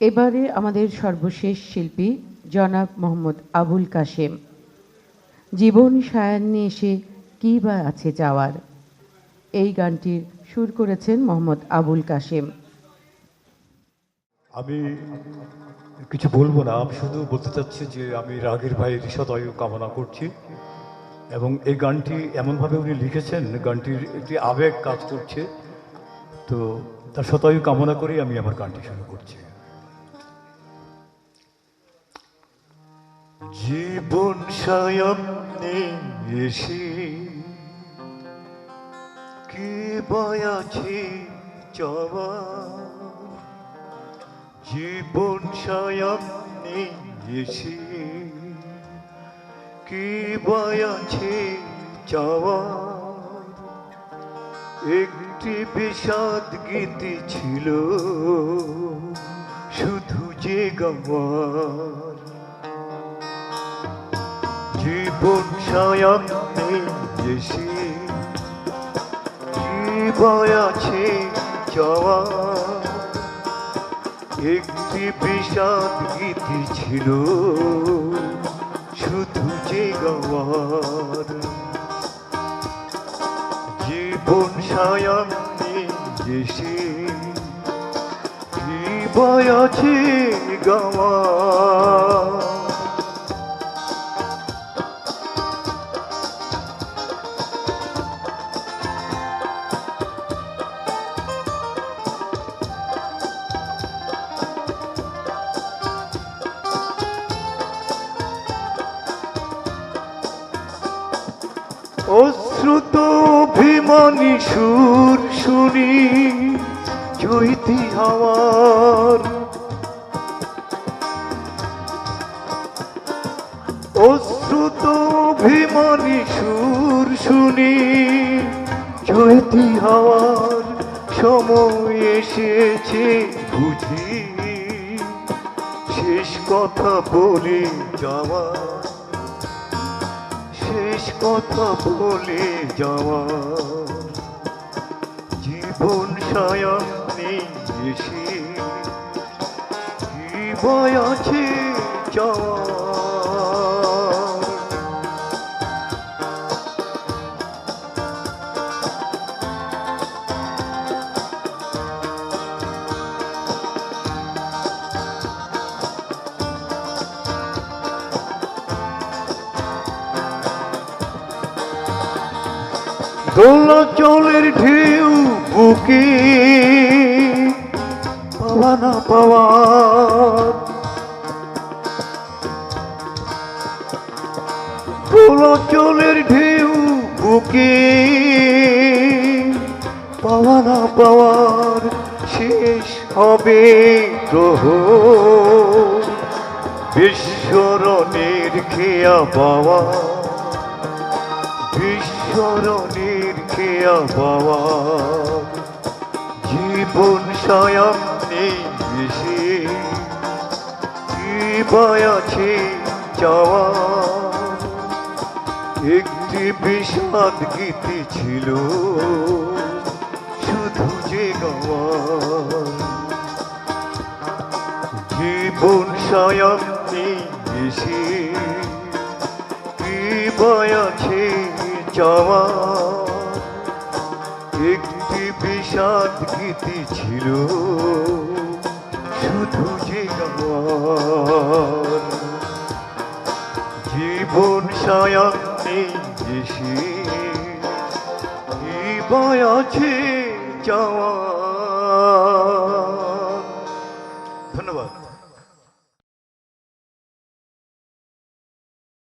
এবারে আমাদের সর্বশেষ শিল্পী জনাব মোহাম্মদ আবুল কাশেম। জীবন সায়ান্নে এসে কী বা আছে যাওয়ার, এই গানটির সুর করেছেন মোহাম্মদ আবুল কাশেম। আমি কিছু বলবো না, আমি শুধু বলতে চাচ্ছি যে আমি রাগের ভাইয়ের সদয় কামনা করছি এবং এই গানটি এমনভাবে উনি লিখেছেন, গানটির একটি আবেগ কাজ করছে, তো তার শতায়ু কামনা করেই আমি আমার গানটি শুরু করছি। জীবন সায়ান্নে এসে কি বয়াছে চাওয়া, জীবন সায়ান্নে এসে কি বয়াছে চাওয়া, একটি বিষাদ গীতি ছিল শুধু যে গাওয়ার, জীবন সায়ান্নে এসে কি বয়াছে চাওয়া, একটি বিষাদ গীতি ছিল শুধু যে গাওয়ার, জীবন সায়ান্নে এসে কি বয়াছে গাওয়ার। অশ্রুত অভিমানী সুর শুনি চৈতি হাওয়ার, অশ্রুত অভিমানী সুর শুনি চৈতি হাওয়ার, সময় এসেছে বুঝি শেষ কথা বলে যাওয়া, শেষ কথা বলে যাওয়া, জীবন সায়ান্নে এসে কি বয়াছে যাওয়া। দোলাচলের ঢেউ বুকে পাওয়া না পাওয়ার, দোলাচলের ঢেউ বুকে পাওয়া না পাওয়ার, শেষ হবে গ্রহ বিস্মরণের খেয়া পাওয়া, বিস্মরণের খেয়া পাওয়া, জীবন সায়ান্নে এসে কি বয়াছে চাওয়া, একটি বিষাদ গীতি ছিল শুধু যে গাওয়ার, জীবন সায়ান্নে এসে কি বয়াছে চাওয়া, একটি বিষাদ গীতি ছিল শুধু যে গাওয়ার, জীবন সায়ান্নে এসে কি বয়াছে চাওয়া। ধন্যবাদ।